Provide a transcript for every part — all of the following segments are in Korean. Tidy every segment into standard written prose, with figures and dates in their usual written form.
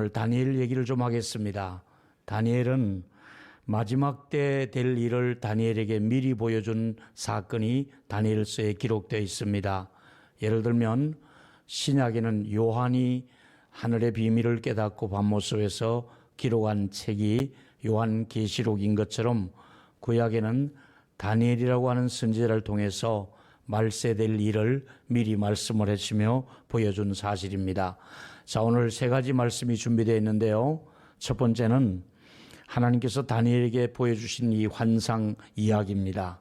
오늘 다니엘 얘기를 좀 하겠습니다. 다니엘은 마지막 때 될 일을 다니엘에게 미리 보여준 사건이 다니엘서에 기록되어 있습니다. 예를 들면 신약에는 요한이 하늘의 비밀을 깨닫고 밤모습에서 기록한 책이 요한계시록인 것처럼 구약에는 다니엘이라고 하는 선지자를 통해서 말세될 일을 미리 말씀을 했으며 보여준 사실입니다. 자, 오늘 세 가지 말씀이 준비되어 있는데요. 첫 번째는 하나님께서 다니엘에게 보여주신 이 환상 이야기입니다.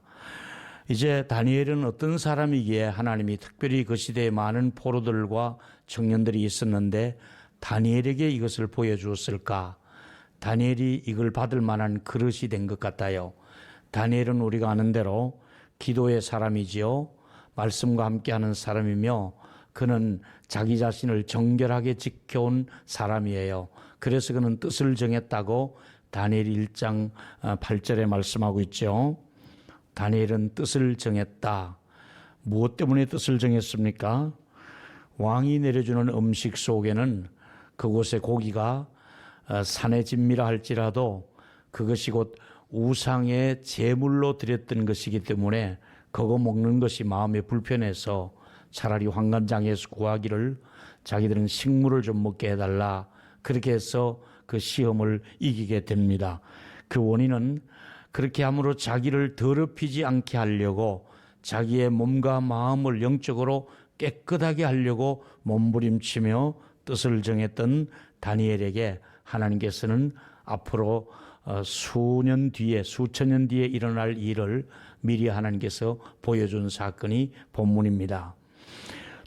이제 다니엘은 어떤 사람이기에 하나님이 특별히 그 시대에 많은 포로들과 청년들이 있었는데 다니엘에게 이것을 보여주었을까? 다니엘이 이걸 받을 만한 그릇이 된 것 같아요. 다니엘은 우리가 아는 대로 기도의 사람이지요. 말씀과 함께하는 사람이며 그는 자기 자신을 정결하게 지켜온 사람이에요. 그래서 그는 뜻을 정했다고 다니엘 1장 8절에 말씀하고 있죠. 다니엘은 뜻을 정했다. 무엇 때문에 뜻을 정했습니까? 왕이 내려주는 음식 속에는 그곳의 고기가 산의 진미라 할지라도 그것이 곧 우상의 제물로 드렸던 것이기 때문에 그거 먹는 것이 마음에 불편해서 차라리 환관장에서 구하기를 자기들은 식물을 좀 먹게 해달라. 그렇게 해서 그 시험을 이기게 됩니다. 그 원인은 그렇게 함으로 자기를 더럽히지 않게 하려고 자기의 몸과 마음을 영적으로 깨끗하게 하려고 몸부림치며 뜻을 정했던 다니엘에게 하나님께서는 앞으로 수천 년 뒤에 일어날 일을 미리 하나님께서 보여준 사건이 본문입니다.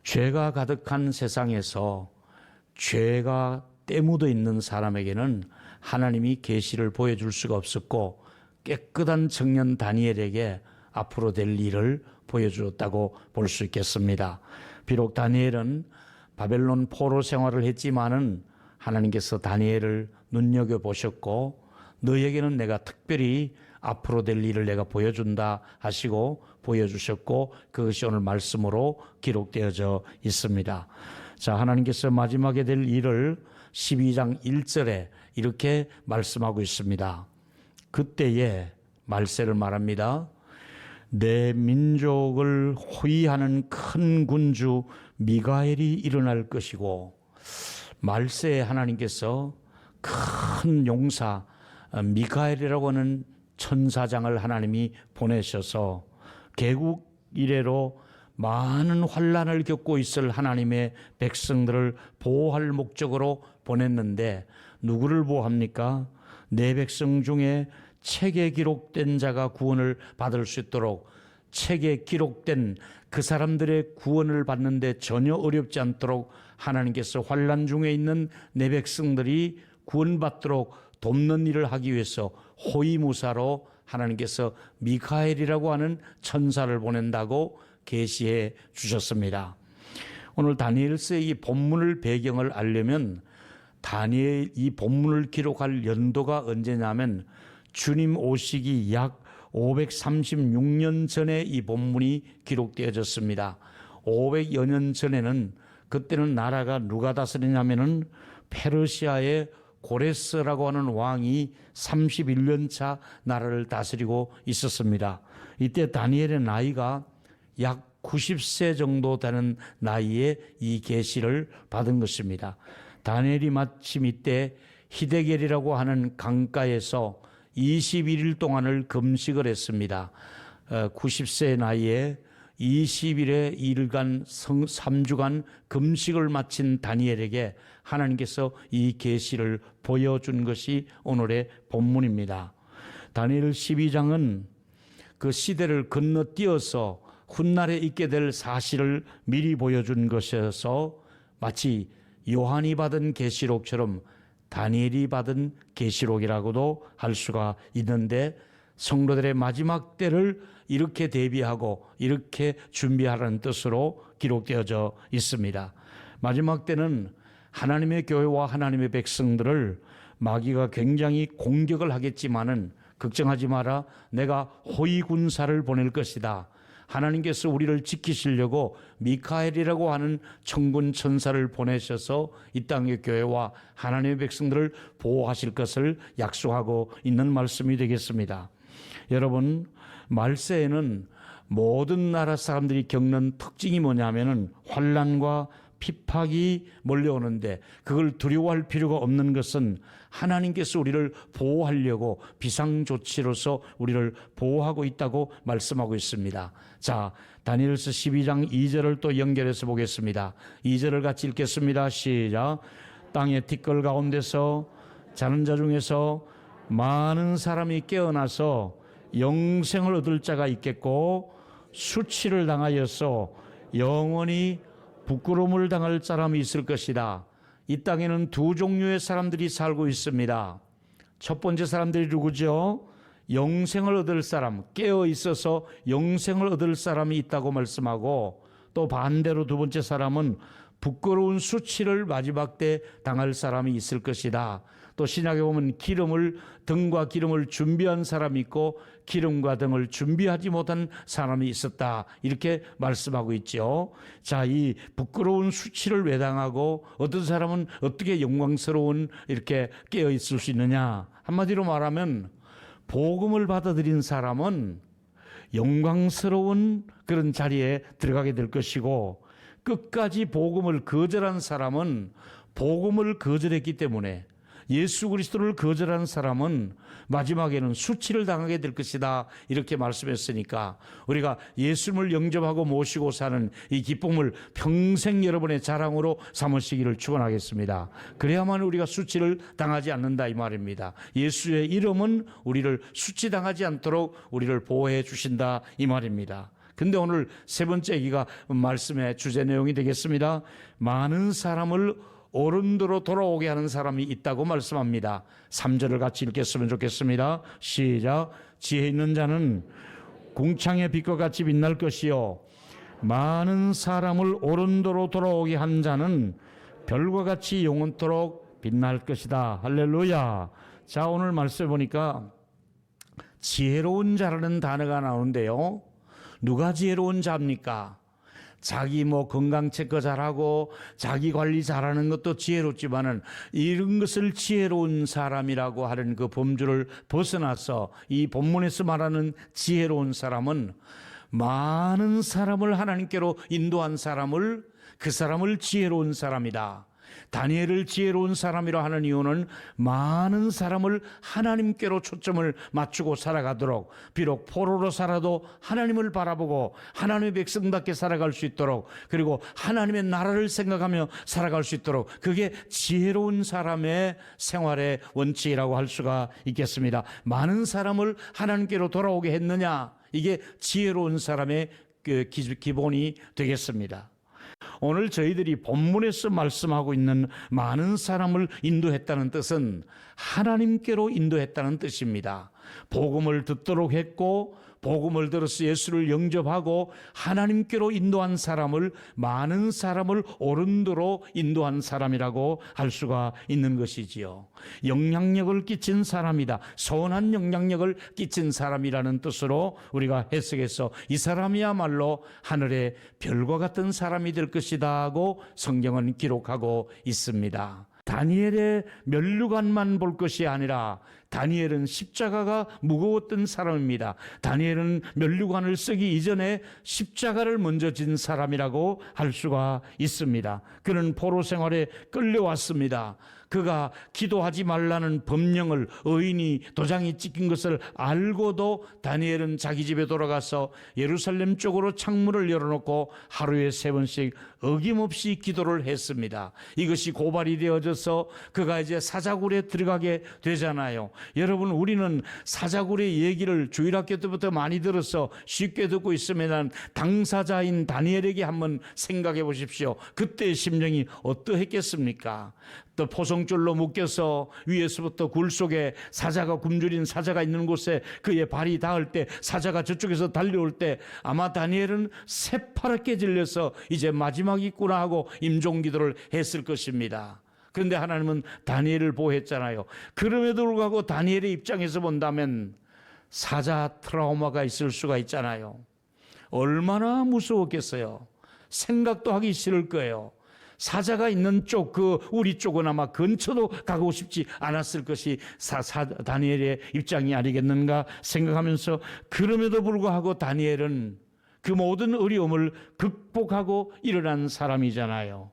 죄가 가득한 세상에서 죄가 때묻어 있는 사람에게는 하나님이 계시를 보여줄 수가 없었고 깨끗한 청년 다니엘에게 앞으로 될 일을 보여주었다고 볼 수 있겠습니다. 비록 다니엘은 바벨론 포로 생활을 했지만은 하나님께서 다니엘을 눈여겨보셨고 너에게는 내가 특별히 앞으로 될 일을 내가 보여준다 하시고 보여주셨고 그것이 오늘 말씀으로 기록되어져 있습니다. 자, 하나님께서 마지막에 될 일을 12장 1절에 이렇게 말씀하고 있습니다. 그때에 말세를 말합니다. 내 민족을 호위하는 큰 군주 미가엘이 일어날 것이고 말세에 하나님께서 큰 용사 미가엘이라고 하는 천사장을 하나님이 보내셔서 개국 이래로 많은 환난을 겪고 있을 하나님의 백성들을 보호할 목적으로 보냈는데 누구를 보호합니까? 내 백성 중에 책에 기록된 자가 구원을 받을 수 있도록 책에 기록된 그 사람들의 구원을 받는데 전혀 어렵지 않도록 하나님께서 환난 중에 있는 내 백성들이 구원받도록 돕는 일을 하기 위해서 호위무사로 하나님께서 미카엘이라고 하는 천사를 보낸다고 계시해 주셨습니다. 오늘 다니엘서의 이 본문을 배경을 알려면 다니엘 이 본문을 기록할 연도가 언제냐면 주님 오시기 약 536년 전에 이 본문이 기록되어졌습니다. 500여 년 전에는 그때는 나라가 누가 다스리냐면은 페르시아의 고레스라고 하는 왕이 31년 차 나라를 다스리고 있었습니다. 이때 다니엘의 나이가 약 90세 정도 되는 나이에 이 계시를 받은 것입니다. 다니엘이 마침 이때 히데겔이라고 하는 강가에서 21일 동안을 금식을 했습니다. 90세 나이에 20일의 일간 3주간 금식을 마친 다니엘에게 하나님께서 이 계시를 보여준 것이 오늘의 본문입니다. 다니엘 12장은 그 시대를 건너뛰어서 훗날에 있게 될 사실을 미리 보여준 것이어서 마치 요한이 받은 계시록처럼 다니엘이 받은 계시록이라고도 할 수가 있는데 성도들의 마지막 때를 이렇게 대비하고 이렇게 준비하라는 뜻으로 기록되어져 있습니다. 마지막 때는 하나님의 교회와 하나님의 백성들을 마귀가 굉장히 공격을 하겠지만은 걱정하지 마라. 내가 호위군사를 보낼 것이다. 하나님께서 우리를 지키시려고 미카엘이라고 하는 천군 천사를 보내셔서 이 땅의 교회와 하나님의 백성들을 보호하실 것을 약속하고 있는 말씀이 되겠습니다. 여러분, 말세에는 모든 나라 사람들이 겪는 특징이 뭐냐면은 환난과 핍박이 몰려오는데, 그걸 두려워할 필요가 없는 것은 하나님께서 우리를 보호하려고 비상조치로서 우리를 보호하고 있다고 말씀하고 있습니다. 자, 다니엘서 12장 2절을 또 연결해서 보겠습니다. 2절을 같이 읽겠습니다. 시작. 땅의 티끌 가운데서 자는 자 중에서 많은 사람이 깨어나서 영생을 얻을 자가 있겠고, 수치를 당하여서 영원히 부끄러움을 당할 사람이 있을 것이다. 이 땅에는 두 종류의 사람들이 살고 있습니다. 첫 번째 사람들이 누구죠? 영생을 얻을 사람, 깨어 있어서 영생을 얻을 사람이 있다고 말씀하고, 또 반대로 두 번째 사람은 부끄러운 수치를 마지막 때 당할 사람이 있을 것이다. 또 신약에 보면 등과 기름을 준비한 사람이 있고 기름과 등을 준비하지 못한 사람이 있었다, 이렇게 말씀하고 있죠. 자, 이 부끄러운 수치를 왜 당하고 어떤 사람은 어떻게 영광스러운 이렇게 깨어 있을 수 있느냐? 한마디로 말하면 복음을 받아들인 사람은 영광스러운 그런 자리에 들어가게 될 것이고, 끝까지 복음을 거절한 사람은 복음을 거절했기 때문에, 예수 그리스도를 거절한 사람은 마지막에는 수치를 당하게 될 것이다, 이렇게 말씀했으니까 우리가 예수님을 영접하고 모시고 사는 이 기쁨을 평생 여러분의 자랑으로 삼으시기를 축원하겠습니다. 그래야만 우리가 수치를 당하지 않는다, 이 말입니다. 예수의 이름은 우리를 수치당하지 않도록 우리를 보호해 주신다, 이 말입니다. 근데 오늘 세 번째 얘기가 말씀의 주제 내용이 되겠습니다. 많은 사람을 어른도로 돌아오게 하는 사람이 있다고 말씀합니다. 3절을 같이 읽겠으면 좋겠습니다. 시작. 지혜 있는 자는 궁창의 빛과 같이 빛날 것이요, 많은 사람을 어른도로 돌아오게 한 자는 별과 같이 영원토록 빛날 것이다. 할렐루야. 자, 오늘 말씀 보니까 지혜로운 자라는 단어가 나오는데요, 누가 지혜로운 자입니까? 자기 건강 체크 잘하고 자기 관리 잘하는 것도 지혜롭지만은, 이런 것을 지혜로운 사람이라고 하는 그 범주를 벗어나서 이 본문에서 말하는 지혜로운 사람은 많은 사람을 하나님께로 인도한 사람을, 그 사람을 지혜로운 사람이다. 다니엘을 지혜로운 사람이라 하는 이유는 많은 사람을 하나님께로 초점을 맞추고 살아가도록, 비록 포로로 살아도 하나님을 바라보고 하나님의 백성답게 살아갈 수 있도록, 그리고 하나님의 나라를 생각하며 살아갈 수 있도록, 그게 지혜로운 사람의 생활의 원칙이라고 할 수가 있겠습니다. 많은 사람을 하나님께로 돌아오게 했느냐, 이게 지혜로운 사람의 그 기본이 되겠습니다. 오늘 저희들이 본문에서 말씀하고 있는 많은 사람을 인도했다는 뜻은 하나님께로 인도했다는 뜻입니다. 복음을 듣도록 했고, 복음을 들어서 예수를 영접하고 하나님께로 인도한 사람을, 많은 사람을 어른도로 인도한 사람이라고 할 수가 있는 것이지요. 영향력을 끼친 사람이다, 선한 영향력을 끼친 사람이라는 뜻으로 우리가 해석해서 이 사람이야말로 하늘의 별과 같은 사람이 될 것이다 하고 성경은 기록하고 있습니다. 다니엘의 면류관만 볼 것이 아니라 다니엘은 십자가가 무거웠던 사람입니다. 다니엘은 면류관을 쓰기 이전에 십자가를 먼저 진 사람이라고 할 수가 있습니다. 그는 포로 생활에 끌려왔습니다. 그가 기도하지 말라는 법령을, 의인이 도장이 찍힌 것을 알고도 다니엘은 자기 집에 돌아가서 예루살렘 쪽으로 창문을 열어놓고 하루에 3번씩 어김없이 기도를 했습니다. 이것이 고발이 되어져서 그가 이제 사자굴에 들어가게 되잖아요. 여러분, 우리는 사자굴의 얘기를 주일학교 때부터 많이 들어서 쉽게 듣고 있으면 당사자인 다니엘에게 한번 생각해 보십시오. 그때의 심정이 어떠했겠습니까? 또 포성줄로 묶여서 위에서부터 굴 속에 사자가 굶주린 사자가 있는 곳에 그의 발이 닿을 때, 사자가 저쪽에서 달려올 때 아마 다니엘은 새파랗게 질려서 이제 마지막이구나 하고 임종기도를 했을 것입니다. 그런데 하나님은 다니엘을 보호했잖아요. 그럼에도 불구하고 다니엘의 입장에서 본다면 사자 트라우마가 있을 수가 있잖아요. 얼마나 무서웠겠어요. 생각도 하기 싫을 거예요. 사자가 있는 쪽, 우리 쪽은 아마 근처도 가고 싶지 않았을 것이 다니엘의 입장이 아니겠는가 생각하면서, 그럼에도 불구하고 다니엘은 그 모든 어려움을 극복하고 일어난 사람이잖아요.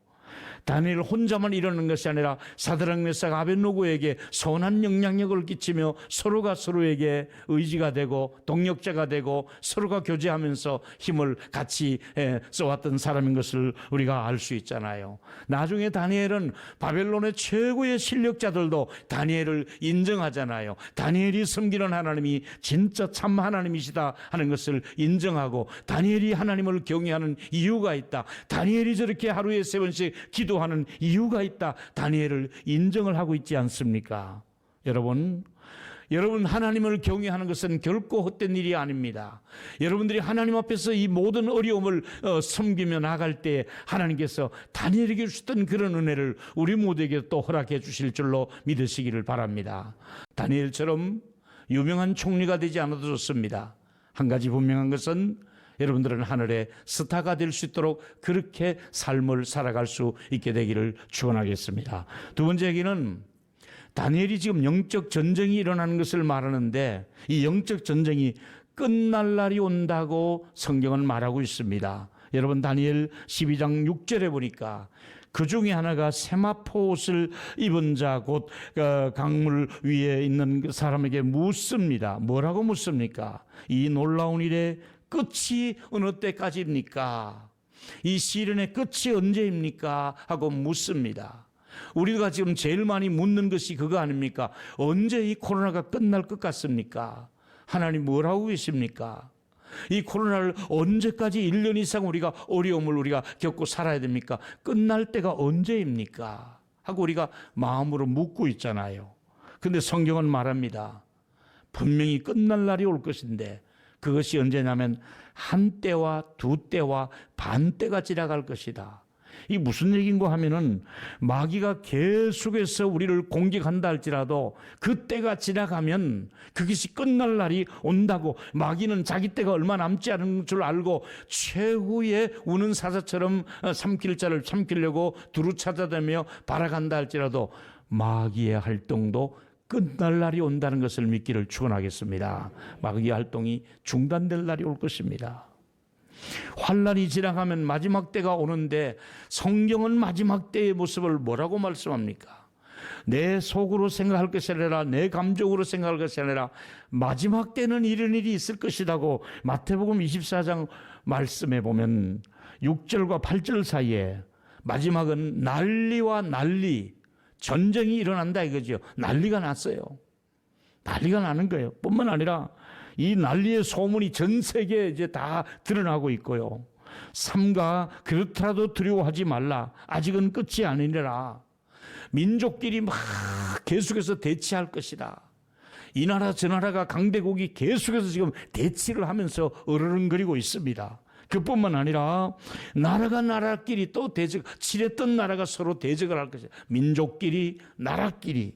다니엘 혼자만 일어나는 것이 아니라 사드락 메삭 아벳노고에게 선한 영향력을 끼치며 서로가 서로에게 의지가 되고 동력자가 되고 서로가 교제하면서 힘을 같이 써왔던 사람인 것을 우리가 알 수 있잖아요. 나중에 다니엘은 바벨론의 최고의 실력자들도 다니엘을 인정하잖아요. 다니엘이 섬기는 하나님이 진짜 참 하나님이시다 하는 것을 인정하고, 다니엘이 하나님을 경외하는 이유가 있다, 다니엘이 저렇게 하루에 3번씩 기도하는 이유가 있다, 다니엘을 인정을 하고 있지 않습니까? 여러분 하나님을 경외하는 것은 결코 헛된 일이 아닙니다. 여러분들이 하나님 앞에서 이 모든 어려움을 섬기며 나갈 때 하나님께서 다니엘에게 주셨던 그런 은혜를 우리 모두에게 또 허락해 주실 줄로 믿으시기를 바랍니다. 다니엘처럼 유명한 총리가 되지 않아도 좋습니다. 한 가지 분명한 것은 여러분들은 하늘의 스타가 될 수 있도록 그렇게 삶을 살아갈 수 있게 되기를 축원하겠습니다. 두 번째 얘기는, 다니엘이 지금 영적 전쟁이 일어나는 것을 말하는데, 이 영적 전쟁이 끝날 날이 온다고 성경은 말하고 있습니다. 여러분, 다니엘 12장 6절에 보니까 그 중에 하나가 세마포 옷을 입은 자 곧 강물 위에 있는 사람에게 묻습니다. 뭐라고 묻습니까? 이 놀라운 일의 끝이 어느 때까지입니까? 이 시련의 끝이 언제입니까? 하고 묻습니다. 우리가 지금 제일 많이 묻는 것이 그거 아닙니까? 언제 이 코로나가 끝날 것 같습니까? 하나님 뭘 하고 계십니까? 이 코로나를 언제까지 1년 이상 우리가 어려움을 우리가 겪고 살아야 됩니까? 끝날 때가 언제입니까? 하고 우리가 마음으로 묻고 있잖아요. 근데 성경은 말합니다. 분명히 끝날 날이 올 것인데, 그것이 언제냐면 한 때와 두 때와 반 때가 지나갈 것이다. 이 무슨 얘기인가 하면은, 마귀가 계속해서 우리를 공격한다 할지라도 그 때가 지나가면 그것이 끝날 날이 온다고, 마귀는 자기 때가 얼마 남지 않은 줄 알고 최후의 우는 사자처럼 삼킬 자를 삼키려고 두루 찾아다니며 발악한다 할지라도 마귀의 활동도 끝날 날이 온다는 것을 믿기를 축원하겠습니다. 마귀의 활동이 중단될 날이 올 것입니다. 환난이 지나가면 마지막 때가 오는데, 성경은 마지막 때의 모습을 뭐라고 말씀합니까? 내 속으로 생각할 것이 아니라 내 감정으로 생각할 것이 아니라 마지막 때는 이런 일이 있을 것이라고 마태복음 24장 말씀에 보면 6절과 8절 사이에 마지막은 난리와 난리, 전쟁이 일어난다 이거죠. 난리가 났어요. 난리가 나는 거예요. 뿐만 아니라 이 난리의 소문이 전 세계에 이제 다 드러나고 있고요. 삼가 그렇더라도 두려워하지 말라. 아직은 끝이 아니라 민족끼리 막 계속해서 대치할 것이다. 이 나라 저 나라가 강대국이 계속해서 지금 대치를 하면서 으르렁거리고 있습니다. 그뿐만 아니라 나라가 나라끼리 또 친했던 나라가 서로 대적을 할 것이다. 민족끼리, 나라끼리.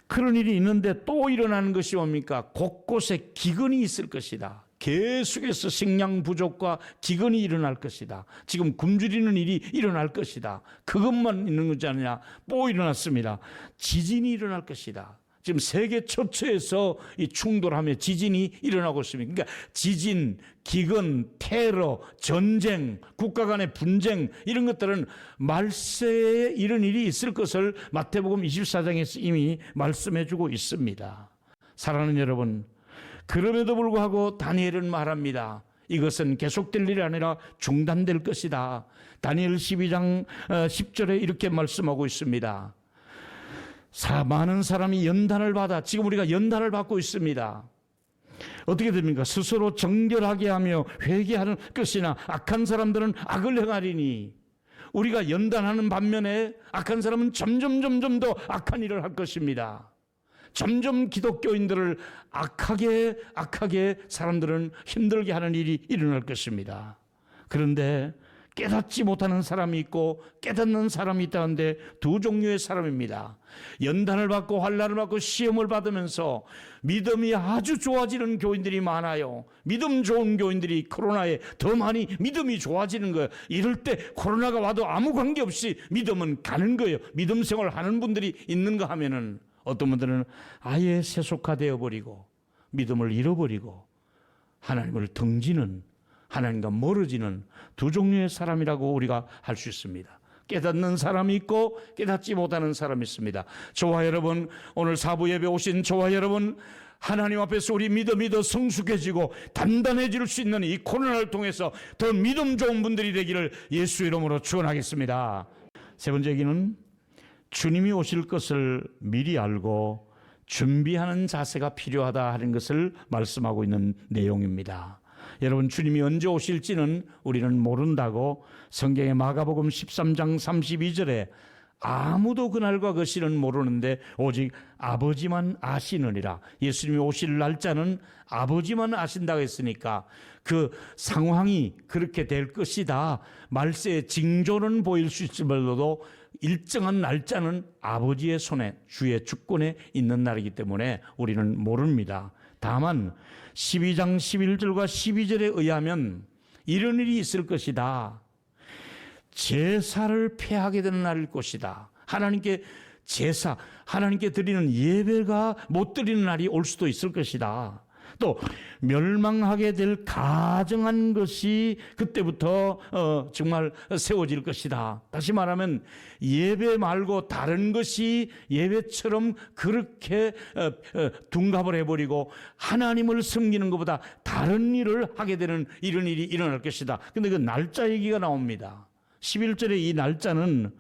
그런 일이 있는데 또 일어나는 것이 뭡니까? 곳곳에 기근이 있을 것이다. 계속해서 식량 부족과 기근이 일어날 것이다. 지금 굶주리는 일이 일어날 것이다. 그것만 있는 것이 아니라 또 일어났습니다. 지진이 일어날 것이다. 지금 세계 처처에서 이 충돌하며 지진이 일어나고 있습니다. 그러니까 지진, 기근, 테러, 전쟁, 국가 간의 분쟁, 이런 것들은 말세에 이런 일이 있을 것을 마태복음 24장에서 이미 말씀해주고 있습니다. 사랑하는 여러분, 그럼에도 불구하고 다니엘은 말합니다. 이것은 계속될 일이 아니라 중단될 것이다. 다니엘 12장 10절에 이렇게 말씀하고 있습니다. 많은 사람이 연단을 받아, 지금 우리가 연단을 받고 있습니다. 어떻게 됩니까? 스스로 정결하게 하며 회개하는 것이나 악한 사람들은 악을 행하리니, 우리가 연단하는 반면에 악한 사람은 점점 더 악한 일을 할 것입니다. 점점 기독교인들을 악하게 사람들은 힘들게 하는 일이 일어날 것입니다. 그런데 깨닫지 못하는 사람이 있고 깨닫는 사람이 있다는데 두 종류의 사람입니다. 연단을 받고 환난을 받고 시험을 받으면서 믿음이 아주 좋아지는 교인들이 많아요. 믿음 좋은 교인들이 코로나에 더 많이 믿음이 좋아지는 거예요. 이럴 때 코로나가 와도 아무 관계없이 믿음은 가는 거예요. 믿음 생활하는 분들이 있는가 하면은 어떤 분들은 아예 세속화되어 버리고 믿음을 잃어버리고 하나님을 등지는, 하나님과 멀어지는 두 종류의 사람이라고 우리가 할 수 있습니다. 깨닫는 사람이 있고 깨닫지 못하는 사람이 있습니다. 저와 여러분, 오늘 사부 예배 오신 저와 여러분, 하나님 앞에서 우리 믿음이 더 성숙해지고 단단해질 수 있는 이 코로나를 통해서 더 믿음 좋은 분들이 되기를 예수 이름으로 축원하겠습니다. 세 번째 얘기는 주님이 오실 것을 미리 알고 준비하는 자세가 필요하다 하는 것을 말씀하고 있는 내용입니다. 여러분, 주님이 언제 오실지는 우리는 모른다고 성경의 마가복음 13장 32절에 아무도 그날과 그 시는 모르는데 오직 아버지만 아시느니라. 예수님이 오실 날짜는 아버지만 아신다고 했으니까 그 상황이 그렇게 될 것이다. 말세의 징조는 보일 수 있을지라도 일정한 날짜는 아버지의 손에, 주의 주권에 있는 날이기 때문에 우리는 모릅니다. 다만 12장 11절과 12절에 의하면 이런 일이 있을 것이다. 제사를 폐하게 되는 날일 것이다. 하나님께 제사, 하나님께 드리는 예배가 못 드리는 날이 올 수도 있을 것이다. 또 멸망하게 될 가정한 것이 그때부터 정말 세워질 것이다. 다시 말하면 예배 말고 다른 것이 예배처럼 그렇게 둔갑을 해버리고 하나님을 섬기는 것보다 다른 일을 하게 되는 이런 일이 일어날 것이다. 근데 그 날짜 얘기가 나옵니다. 11절에 이 날짜는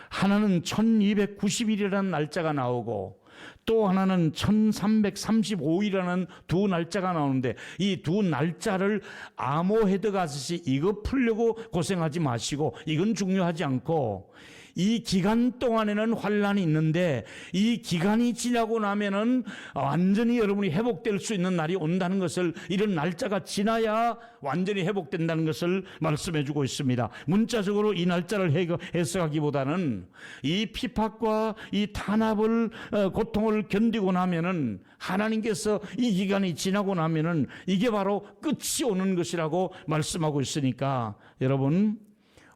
하나는 1290일이라는 날짜가 나오고 또 하나는 1335일이라는 두 날짜가 나오는데 이 두 날짜를 아모헤드 가듯이 이거 풀려고 고생하지 마시고 이건 중요하지 않고 이 기간 동안에는 환난이 있는데 이 기간이 지나고 나면은 완전히 여러분이 회복될 수 있는 날이 온다는 것을, 이런 날짜가 지나야 완전히 회복된다는 것을 말씀해 주고 있습니다. 문자적으로 이 날짜를 해석하기보다는 이 핍박과 이 탄압을 고통을 견디고 나면은 하나님께서 이 기간이 지나고 나면은 이게 바로 끝이 오는 것이라고 말씀하고 있으니까 여러분,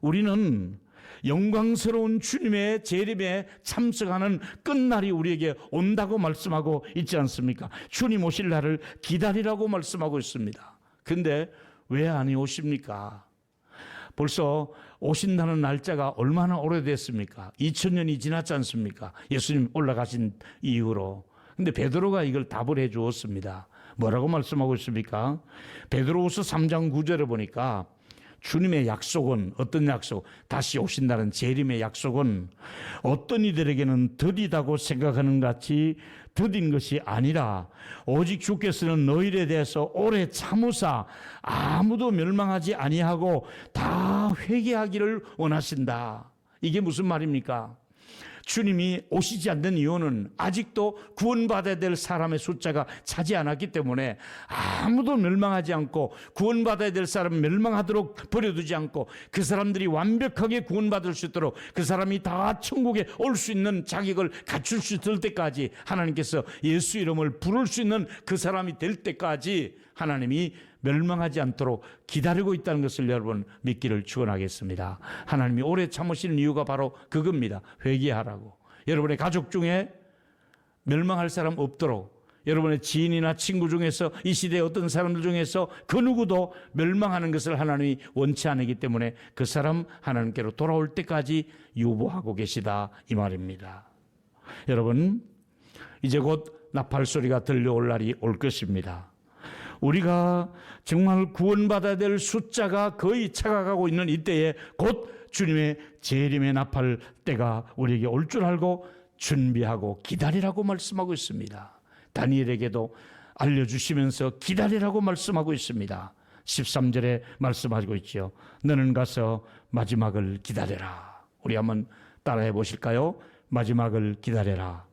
우리는 영광스러운 주님의 재림에 참석하는 끝날이 우리에게 온다고 말씀하고 있지 않습니까? 주님 오실 날을 기다리라고 말씀하고 있습니다. 근데 왜 안 오십니까? 벌써 오신다는 날짜가 얼마나 오래됐습니까? 2000년이 지났지 않습니까? 예수님 올라가신 이후로. 근데 베드로가 이걸 답을 해 주었습니다. 뭐라고 말씀하고 있습니까? 베드로후서 3장 9절에 보니까 주님의 약속은 어떤 약속? 다시 오신다는 재림의 약속은 어떤 이들에게는 더디다고 생각하는 같이 더딘 것이 아니라 오직 주께서는 너희에 대해서 오래 참으사 아무도 멸망하지 아니하고 다 회개하기를 원하신다. 이게 무슨 말입니까? 주님이 오시지 않는 이유는 아직도 구원받아야 될 사람의 숫자가 차지 않았기 때문에 아무도 멸망하지 않고 구원받아야 될 사람은 멸망하도록 버려두지 않고 그 사람들이 완벽하게 구원받을 수 있도록 그 사람이 다 천국에 올 수 있는 자격을 갖출 수 있을 때까지 하나님께서 예수 이름을 부를 수 있는 그 사람이 될 때까지 하나님이 멸망하지 않도록 기다리고 있다는 것을 여러분 믿기를 축원하겠습니다. 하나님이 오래 참으시는 이유가 바로 그겁니다. 회개하라고. 여러분의 가족 중에 멸망할 사람 없도록, 여러분의 지인이나 친구 중에서 이 시대의 어떤 사람들 중에서 그 누구도 멸망하는 것을 하나님이 원치 않기 때문에 그 사람 하나님께로 돌아올 때까지 유보하고 계시다 이 말입니다. 여러분, 이제 곧 나팔 소리가 들려올 날이 올 것입니다. 우리가 정말 구원받아야 될 숫자가 거의 차가가고 있는 이때에 곧 주님의 재림의 나팔 때가 우리에게 올 줄 알고 준비하고 기다리라고 말씀하고 있습니다. 다니엘에게도 알려주시면서 기다리라고 말씀하고 있습니다. 13절에 말씀하고 있죠. 너는 가서 마지막을 기다려라. 우리 한번 따라해 보실까요? 마지막을 기다려라.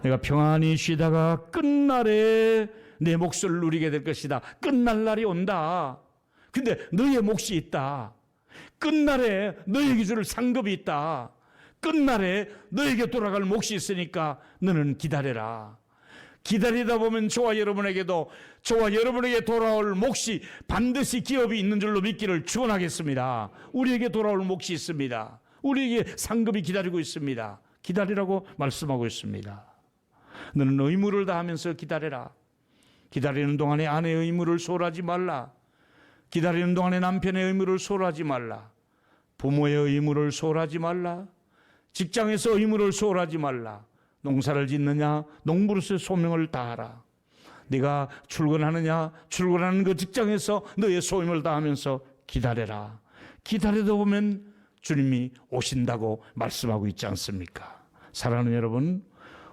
내가 평안히 쉬다가 끝날에 내 몫을 누리게 될 것이다. 끝날 날이 온다. 근데 너의 몫이 있다. 끝날에 너에게 줄 상급이 있다. 끝날에 너에게 돌아갈 몫이 있으니까 너는 기다려라. 기다리다 보면 저와 여러분에게도 저와 여러분에게 돌아올 몫이 반드시 기업이 있는 줄로 믿기를 축원하겠습니다. 우리에게 돌아올 몫이 있습니다. 우리에게 상급이 기다리고 있습니다. 기다리라고 말씀하고 있습니다. 너는 의무를 다하면서 기다려라. 기다리는 동안에 아내의 의무를 소홀하지 말라. 기다리는 동안에 남편의 의무를 소홀하지 말라. 부모의 의무를 소홀하지 말라. 직장에서 의무를 소홀하지 말라. 농사를 짓느냐 농부로서의 소명을 다하라. 네가 출근하느냐 출근하는 그 직장에서 너의 소임을 다하면서 기다려라. 기다리다 보면 주님이 오신다고 말씀하고 있지 않습니까? 사랑하는 여러분,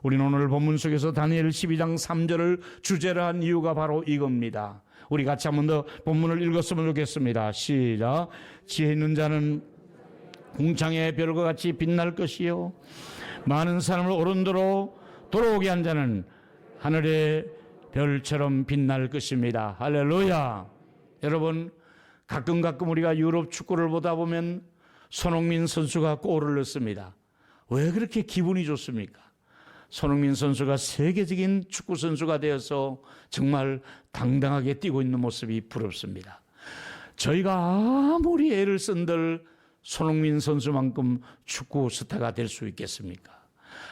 우리는 오늘 본문 속에서 다니엘 12장 3절을 주제로 한 이유가 바로 이겁니다. 우리 같이 한 번 더 본문을 읽었으면 좋겠습니다. 시작. 지혜 있는 자는 궁창의 별과 같이 빛날 것이요 많은 사람을 오른도로 돌아오게 한 자는 하늘의 별처럼 빛날 것입니다. 할렐루야. 여러분, 가끔 우리가 유럽 축구를 보다 보면 손흥민 선수가 골을 넣습니다. 왜 그렇게 기분이 좋습니까? 손흥민 선수가 세계적인 축구 선수가 되어서 정말 당당하게 뛰고 있는 모습이 부럽습니다. 저희가 아무리 애를 쓴들 손흥민 선수만큼 축구 스타가 될 수 있겠습니까?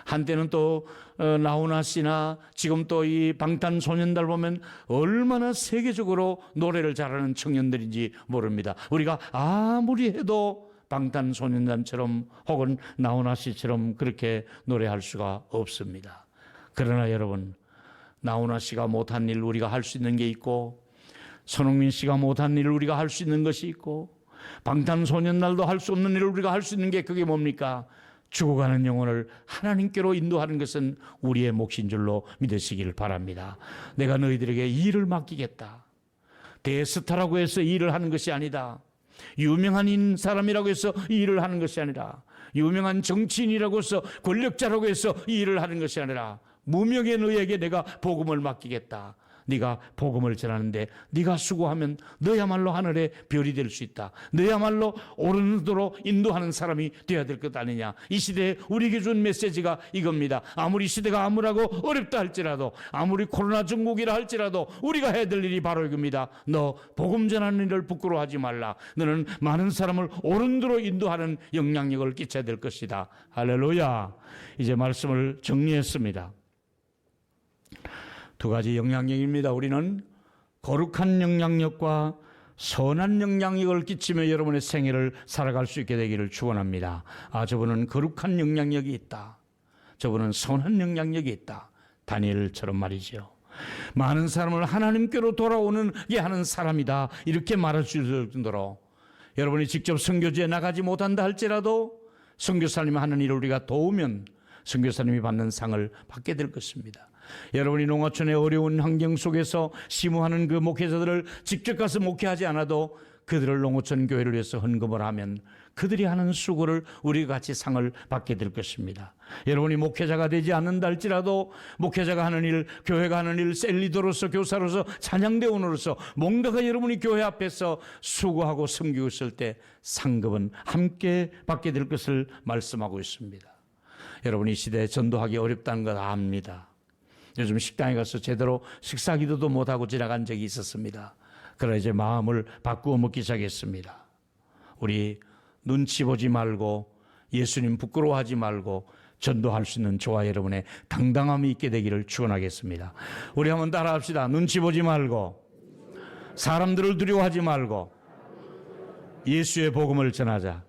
한때는 또 나훈아 씨나 지금 또 이 방탄소년단 보면 얼마나 세계적으로 노래를 잘하는 청년들인지 모릅니다. 우리가 아무리 해도 방탄소년단처럼 혹은 나훈아 씨처럼 그렇게 노래할 수가 없습니다. 그러나 여러분, 나훈아 씨가 못한 일 우리가 할 수 있는 게 있고, 손흥민 씨가 못한 일 우리가 할 수 있는 것이 있고, 방탄소년단도 할 수 없는 일을 우리가 할 수 있는 게 그게 뭡니까? 죽어가는 영혼을 하나님께로 인도하는 것은 우리의 몫인 줄로 믿으시길 바랍니다. 내가 너희들에게 이 일을 맡기겠다. 대스타라고 해서 이 일을 하는 것이 아니다. 유명한 사람이라고 해서 이 일을 하는 것이 아니라, 유명한 정치인이라고 해서 권력자라고 해서 이 일을 하는 것이 아니라, 무명의 너에게 내가 복음을 맡기겠다. 네가 복음을 전하는데 네가 수고하면 너야말로 하늘의 별이 될 수 있다. 너야말로 옳은 도로 인도하는 사람이 되어야 될 것 아니냐. 이 시대에 우리에게 준 메시지가 이겁니다. 아무리 시대가 암울하고 어렵다 할지라도, 아무리 코로나 전국이라 할지라도 우리가 해야 될 일이 바로 이겁니다. 너 복음 전하는 일을 부끄러워하지 말라. 너는 많은 사람을 옳은 도로 인도하는 영향력을 끼쳐야 될 것이다. 할렐루야. 이제 말씀을 정리했습니다. 두 가지 영향력입니다. 우리는 거룩한 영향력과 선한 영향력을 끼치며 여러분의 생애를 살아갈 수 있게 되기를 축원합니다. 저분은 거룩한 영향력이 있다. 저분은 선한 영향력이 있다. 다니엘처럼 말이죠. 많은 사람을 하나님께로 돌아오게 하는 사람이다. 이렇게 말할 수 있을 정도로 여러분이 직접 선교지에 나가지 못한다 할지라도 선교사님이 하는 일을 우리가 도우면 선교사님이 받는 상을 받게 될 것입니다. 여러분이 농어촌의 어려운 환경 속에서 심우하는 그 목회자들을 직접 가서 목회하지 않아도 그들을 농어촌 교회를 위해서 헌금을 하면 그들이 하는 수고를 우리가 같이 상을 받게 될 것입니다. 여러분이 목회자가 되지 않는다 할지라도 목회자가 하는 일, 교회가 하는 일, 셀리더로서, 교사로서, 찬양대원으로서 뭔가가 여러분이 교회 앞에서 수고하고 섬기고 있을 때 상급은 함께 받게 될 것을 말씀하고 있습니다. 여러분이 이 시대에 전도하기 어렵다는 걸 압니다. 요즘 식당에 가서 제대로 식사 기도도 못하고 지나간 적이 있었습니다. 그러나 이제 마음을 바꾸어 먹기 시작했습니다. 우리 눈치 보지 말고 예수님 부끄러워하지 말고 전도할 수 있는 저와 여러분의 당당함이 있게 되기를 축원하겠습니다. 우리 한번 따라합시다. 눈치 보지 말고 사람들을 두려워하지 말고 예수의 복음을 전하자.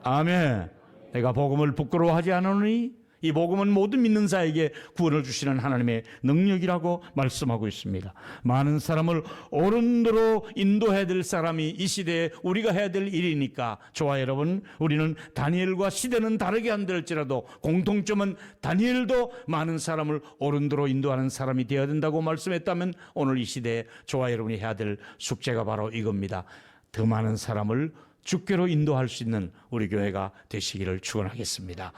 아멘. 내가 복음을 부끄러워하지 않으니 이 복음은 모든 믿는 자에게 구원을 주시는 하나님의 능력이라고 말씀하고 있습니다. 많은 사람을 옳은 도로 인도해야 될 사람이 이 시대에 우리가 해야 될 일이니까 저와 여러분, 우리는 다니엘과 시대는 다르게 한들지라도 공통점은 다니엘도 많은 사람을 옳은 도로 인도하는 사람이 되어야 된다고 말씀했다면 오늘 이 시대에 저와 여러분이 해야 될 숙제가 바로 이겁니다. 더 많은 사람을 주께로 인도할 수 있는 우리 교회가 되시기를 축원하겠습니다.